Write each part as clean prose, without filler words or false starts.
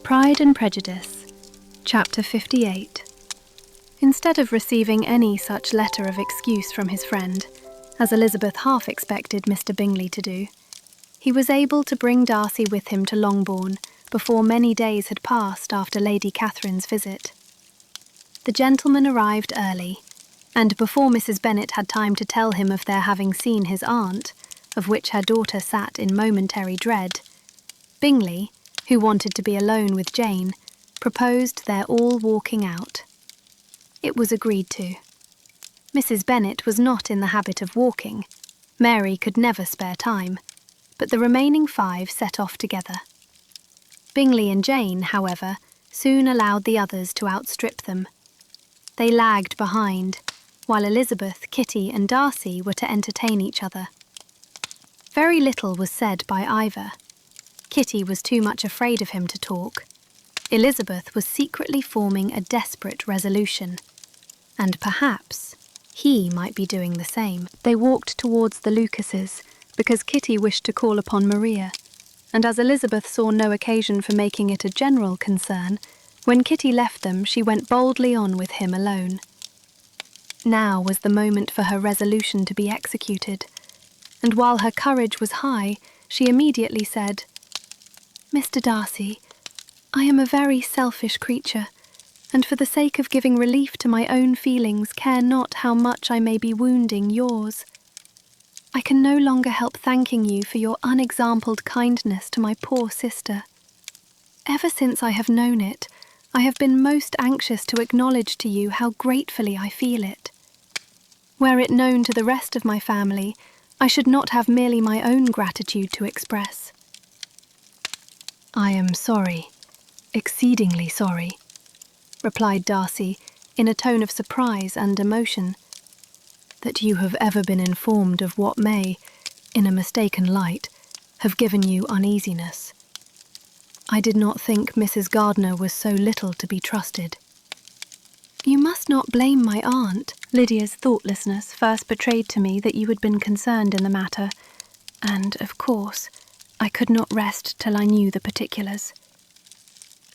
Pride and Prejudice, Chapter 58. Instead of receiving any such letter of excuse from his friend, as Elizabeth half expected Mr. Bingley to do, he was able to bring Darcy with him to Longbourn before many days had passed after Lady Catherine's visit. The gentleman arrived early, and before Mrs. Bennet had time to tell him of their having seen his aunt, of which her daughter sat in momentary dread, Bingley, who wanted to be alone with Jane, proposed their all walking out. It was agreed to. Mrs. Bennet was not in the habit of walking. Mary could never spare time, but the remaining 5 set off together. Bingley and Jane, however, soon allowed the others to outstrip them. They lagged behind, while Elizabeth, Kitty and Darcy were to entertain each other. Very little was said by either. Kitty was too much afraid of him to talk. Elizabeth was secretly forming a desperate resolution, and perhaps he might be doing the same. They walked towards the Lucases, because Kitty wished to call upon Maria, and as Elizabeth saw no occasion for making it a general concern, when Kitty left them she went boldly on with him alone. Now was the moment for her resolution to be executed, and while her courage was high, she immediately said, "Mr. Darcy, I am a very selfish creature, and for the sake of giving relief to my own feelings care not how much I may be wounding yours. I can no longer help thanking you for your unexampled kindness to my poor sister. Ever since I have known it, I have been most anxious to acknowledge to you how gratefully I feel it. Were it known to the rest of my family, I should not have merely my own gratitude to express." "I am sorry, exceedingly sorry," replied Darcy, in a tone of surprise and emotion, "that you have ever been informed of what may, in a mistaken light, have given you uneasiness. I did not think Mrs. Gardiner was so little to be trusted." "You must not blame my aunt. Lydia's thoughtlessness first betrayed to me that you had been concerned in the matter, and, of course, I could not rest till I knew the particulars.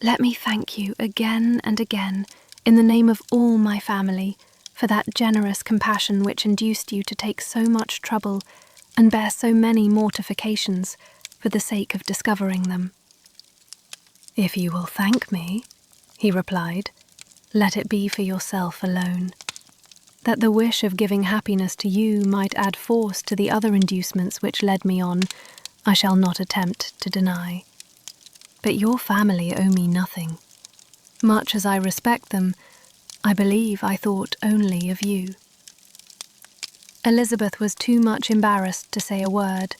Let me thank you again and again, in the name of all my family, for that generous compassion which induced you to take so much trouble and bear so many mortifications for the sake of discovering them." "If you will thank me," he replied, "let it be for yourself alone. That the wish of giving happiness to you might add force to the other inducements which led me on, I shall not attempt to deny. But your family owe me nothing. Much as I respect them, I believe I thought only of you." Elizabeth was too much embarrassed to say a word.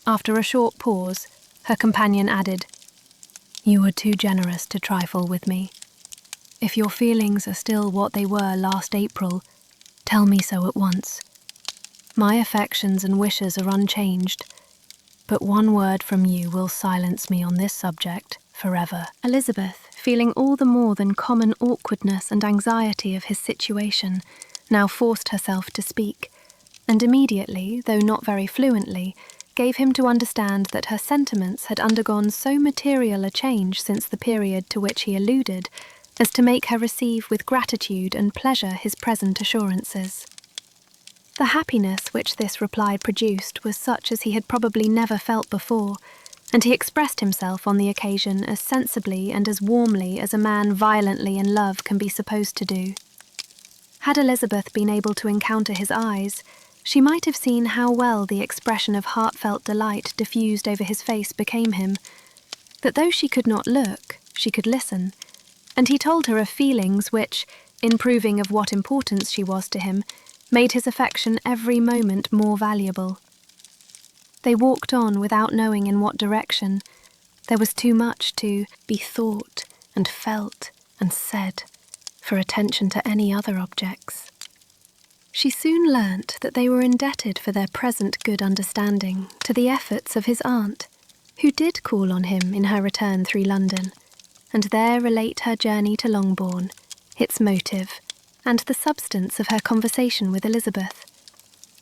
After a short pause, her companion added, "You were too generous to trifle with me. If your feelings are still what they were last April, tell me so at once. My affections and wishes are unchanged, but one word from you will silence me on this subject forever." Elizabeth, feeling all the more than common awkwardness and anxiety of his situation, now forced herself to speak, and immediately, though not very fluently, gave him to understand that her sentiments had undergone so material a change since the period to which he alluded, as to make her receive with gratitude and pleasure his present assurances. The happiness which this reply produced was such as he had probably never felt before, and he expressed himself on the occasion as sensibly and as warmly as a man violently in love can be supposed to do. Had Elizabeth been able to encounter his eyes, she might have seen how well the expression of heartfelt delight diffused over his face became him, that though she could not look, she could listen, and he told her of feelings which, in proving of what importance she was to him, made his affection every moment more valuable. They walked on without knowing in what direction. There was too much to be thought and felt and said for attention to any other objects. She soon learnt that they were indebted for their present good understanding to the efforts of his aunt, who did call on him in her return through London, and there relate her journey to Longbourn, its motive, and the substance of her conversation with Elizabeth,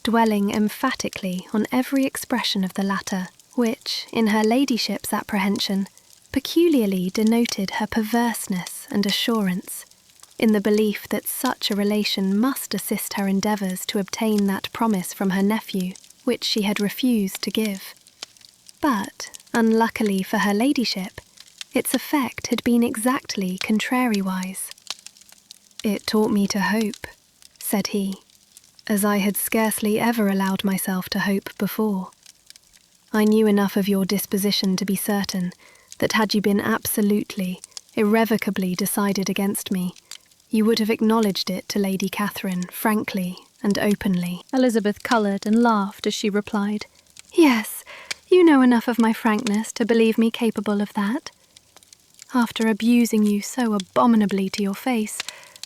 dwelling emphatically on every expression of the latter, which, in her ladyship's apprehension, peculiarly denoted her perverseness and assurance, in the belief that such a relation must assist her endeavours to obtain that promise from her nephew which she had refused to give. But, unluckily for her ladyship, its effect had been exactly contrariwise. "It taught me to hope," said he, "as I had scarcely ever allowed myself to hope before. I knew enough of your disposition to be certain that had you been absolutely, irrevocably decided against me, you would have acknowledged it to Lady Catherine frankly and openly." Elizabeth coloured and laughed as she replied, "Yes, you know enough of my frankness to believe me capable of that. After abusing you so abominably to your face,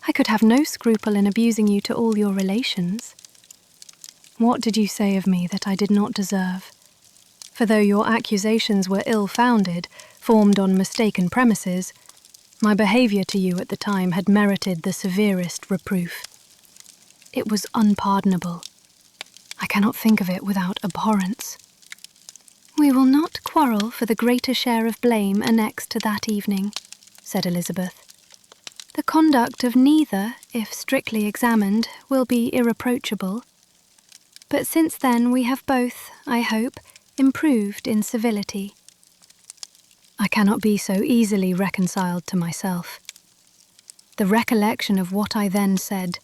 I could have no scruple in abusing you to all your relations. What did you say of me that I did not deserve? For though your accusations were ill-founded, formed on mistaken premises, my behaviour to you at the time had merited the severest reproof. It was unpardonable. I cannot think of it without abhorrence. We will not quarrel for the greater share of blame annexed to that evening," said Elizabeth. "The conduct of neither, if strictly examined, will be irreproachable. But since then we have both, I hope, improved in civility." "I cannot be so easily reconciled to myself. The recollection of what I then said,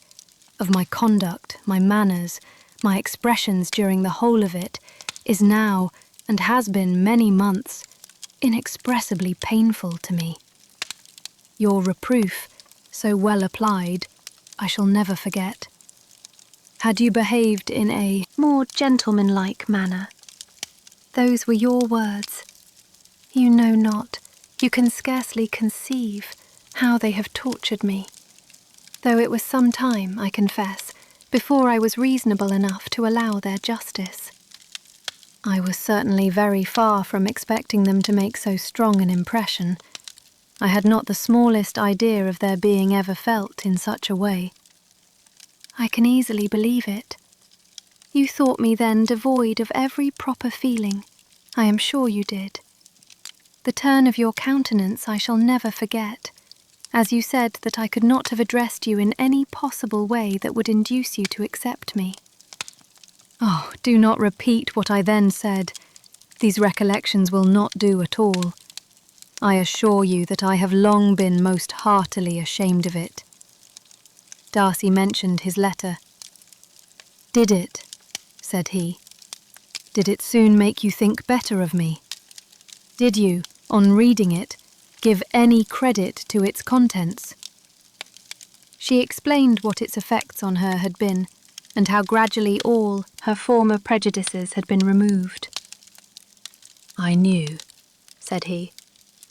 of my conduct, my manners, my expressions during the whole of it, is now, and has been many months, inexpressibly painful to me. Your reproof, so well applied, I shall never forget. Had you behaved in a more gentlemanlike manner, those were your words. You know not, you can scarcely conceive how they have tortured me, though it was some time, I confess, before I was reasonable enough to allow their justice. I was certainly very far from expecting them to make so strong an impression. I had not the smallest idea of their being ever felt in such a way." "I can easily believe it. You thought me then devoid of every proper feeling. I am sure you did. The turn of your countenance I shall never forget, as you said that I could not have addressed you in any possible way that would induce you to accept me." "Oh, do not repeat what I then said. These recollections will not do at all. I assure you that I have long been most heartily ashamed of it." Darcy mentioned his letter. "Did it," said he, "did it soon make you think better of me? Did you, on reading it, give any credit to its contents?" She explained what its effects on her had been, and how gradually all her former prejudices had been removed. "I knew," said he,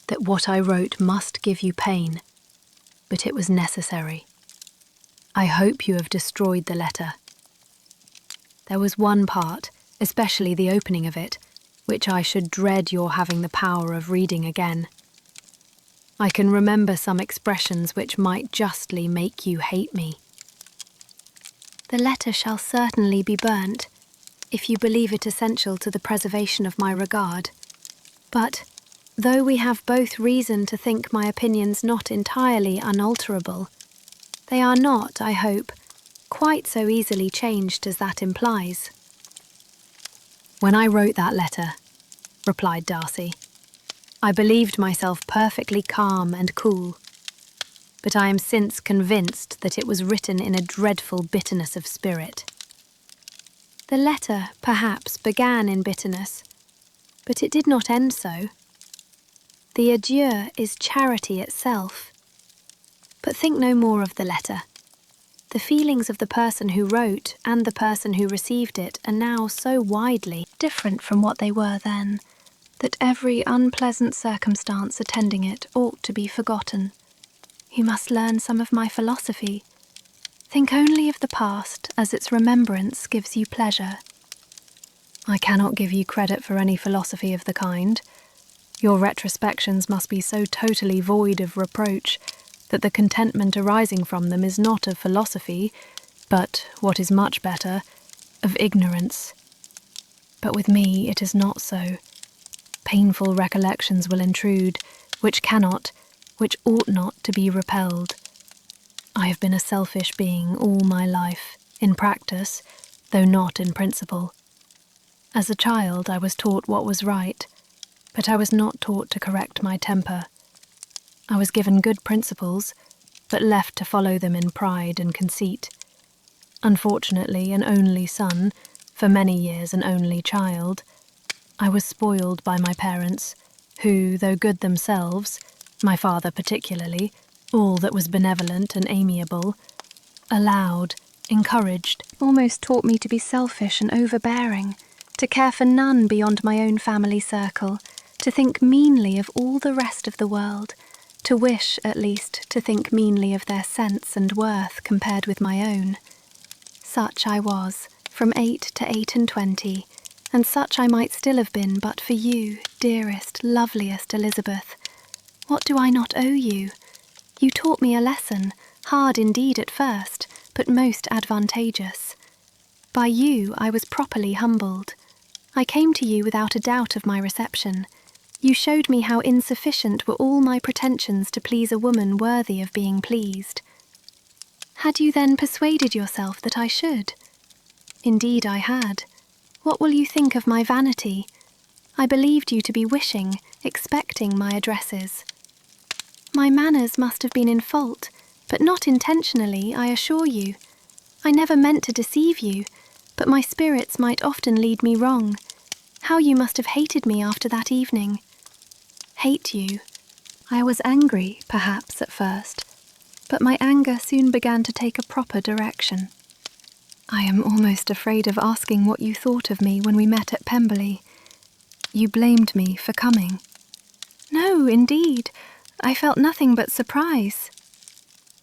"that what I wrote must give you pain, but it was necessary. I hope you have destroyed the letter. There was one part, especially the opening of it, which I should dread your having the power of reading again. I can remember some expressions which might justly make you hate me." "The letter shall certainly be burnt, if you believe it essential to the preservation of my regard. But, though we have both reason to think my opinions not entirely unalterable, they are not, I hope, quite so easily changed as that implies." "When I wrote that letter," replied Darcy, "I believed myself perfectly calm and cool, but I am since convinced that it was written in a dreadful bitterness of spirit." "The letter, perhaps, began in bitterness, but it did not end so. The adieu is charity itself. But think no more of the letter. The feelings of the person who wrote and the person who received it are now so widely different from what they were then, that every unpleasant circumstance attending it ought to be forgotten. You must learn some of my philosophy. Think only of the past as its remembrance gives you pleasure." "I cannot give you credit for any philosophy of the kind. Your retrospections must be so totally void of reproach that the contentment arising from them is not of philosophy, but, what is much better, of ignorance. But with me it is not so. Painful recollections will intrude, which cannot, which ought not to be repelled. I have been a selfish being all my life, in practice, though not in principle. As a child I was taught what was right, but I was not taught to correct my temper. I was given good principles, but left to follow them in pride and conceit. Unfortunately, an only son, for many years an only child, I was spoiled by my parents, who, though good themselves, my father particularly, all that was benevolent and amiable, allowed, encouraged, almost taught me to be selfish and overbearing, to care for none beyond my own family circle, to think meanly of all the rest of the world, to wish, at least, to think meanly of their sense and worth compared with my own. Such I was, from 8 to 28, and such I might still have been but for you, dearest, loveliest Elizabeth. What do I not owe you? You taught me a lesson, hard indeed at first, but most advantageous. By you I was properly humbled. I came to you without a doubt of my reception. You showed me how insufficient were all my pretensions to please a woman worthy of being pleased. Had you then persuaded yourself that I should? Indeed I had. What will you think of my vanity? I believed you to be wishing, expecting my addresses. My manners must have been in fault, but not intentionally, I assure you. I never meant to deceive you, but my spirits might often lead me wrong. How you must have hated me after that evening. Hate you. I was angry, perhaps, at first, but my anger soon began to take a proper direction. I am almost afraid of asking what you thought of me when we met at Pemberley. You blamed me for coming. No, indeed. I felt nothing but surprise.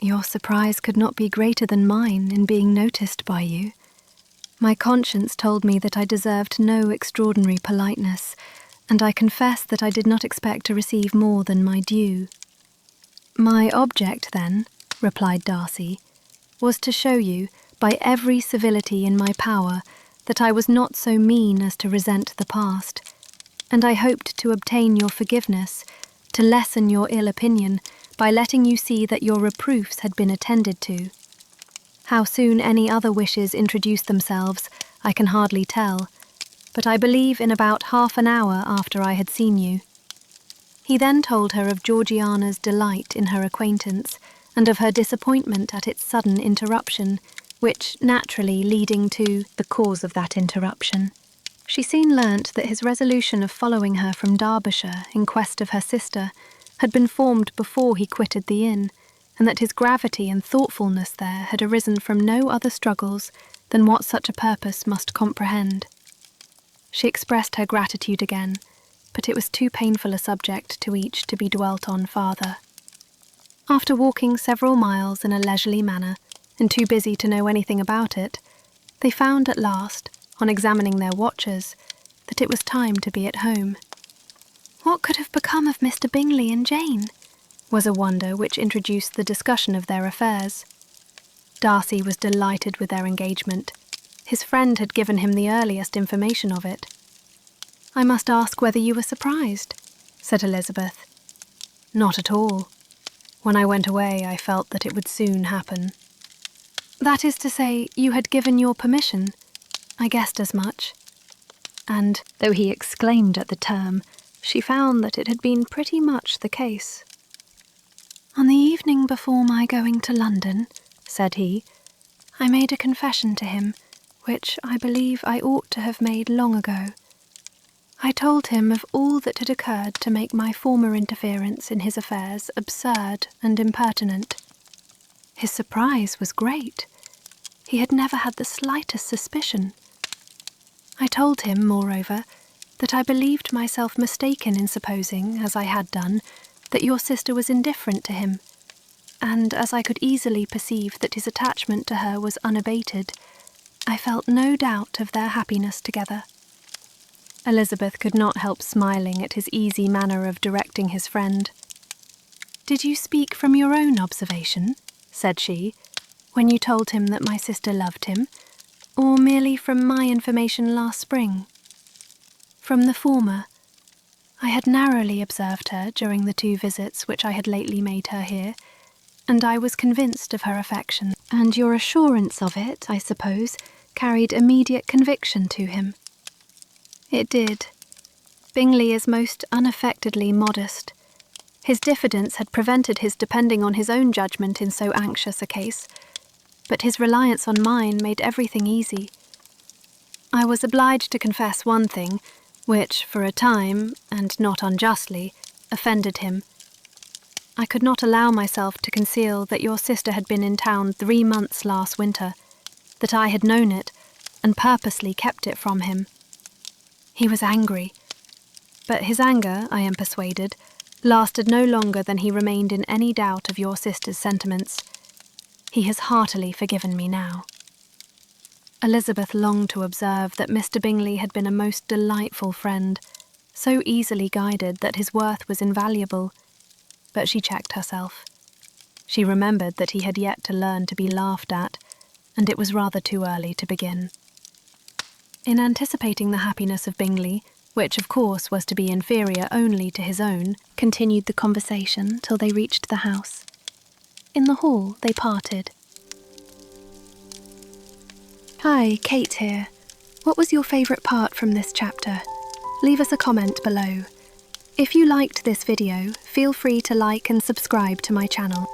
Your surprise could not be greater than mine in being noticed by you. My conscience told me that I deserved no extraordinary politeness, and I confess that I did not expect to receive more than my due. My object, then, replied Darcy, was to show you, by every civility in my power, that I was not so mean as to resent the past, and I hoped to obtain your forgiveness, to lessen your ill opinion, by letting you see that your reproofs had been attended to. How soon any other wishes introduced themselves, I can hardly tell, but I believe in about half an hour after I had seen you. He then told her of Georgiana's delight in her acquaintance, and of her disappointment at its sudden interruption, which, naturally leading to the cause of that interruption, she soon learnt that his resolution of following her from Derbyshire in quest of her sister had been formed before he quitted the inn, and that his gravity and thoughtfulness there had arisen from no other struggles than what such a purpose must comprehend. She expressed her gratitude again, but it was too painful a subject to each to be dwelt on farther. After walking several miles in a leisurely manner, and too busy to know anything about it, they found at last, on examining their watches, that it was time to be at home. What could have become of Mr. Bingley and Jane? Was a wonder which introduced the discussion of their affairs. Darcy was delighted with their engagement. His friend had given him the earliest information of it. "I must ask whether you were surprised," said Elizabeth. "Not at all. When I went away I felt that it would soon happen." "That is to say, you had given your permission. I guessed as much." And, though he exclaimed at the term, she found that it had been pretty much the case. "On the evening before my going to London," said he, "I made a confession to him, which I believe I ought to have made long ago. I told him of all that had occurred to make my former interference in his affairs absurd and impertinent. His surprise was great. He had never had the slightest suspicion. I told him, moreover, that I believed myself mistaken in supposing, as I had done, that your sister was indifferent to him, and as I could easily perceive that his attachment to her was unabated, I felt no doubt of their happiness together." Elizabeth could not help smiling at his easy manner of directing his friend. "Did you speak from your own observation," said she, "when you told him that my sister loved him, or merely from my information last spring?" "From the former. I had narrowly observed her during the 2 visits which I had lately made her here, and I was convinced of her affection, and your assurance of it, I suppose, carried immediate conviction to him. It did. Bingley is most unaffectedly modest. His diffidence had prevented his depending on his own judgment in so anxious a case, but his reliance on mine made everything easy. I was obliged to confess one thing, which, for a time, and not unjustly, offended him. I could not allow myself to conceal that your sister had been in town 3 months last winter, that I had known it, and purposely kept it from him. He was angry, but his anger, I am persuaded, lasted no longer than he remained in any doubt of your sister's sentiments. He has heartily forgiven me now. Elizabeth longed to observe that Mr. Bingley had been a most delightful friend, so easily guided that his worth was invaluable, but she checked herself. She remembered that he had yet to learn to be laughed at, and it was rather too early to begin. In anticipating the happiness of Bingley, which of course was to be inferior only to his own, continued the conversation till they reached the house. In the hall they parted. Hi, Kate here. What was your favourite part from this chapter? Leave us a comment below. If you liked this video, feel free to like and subscribe to my channel.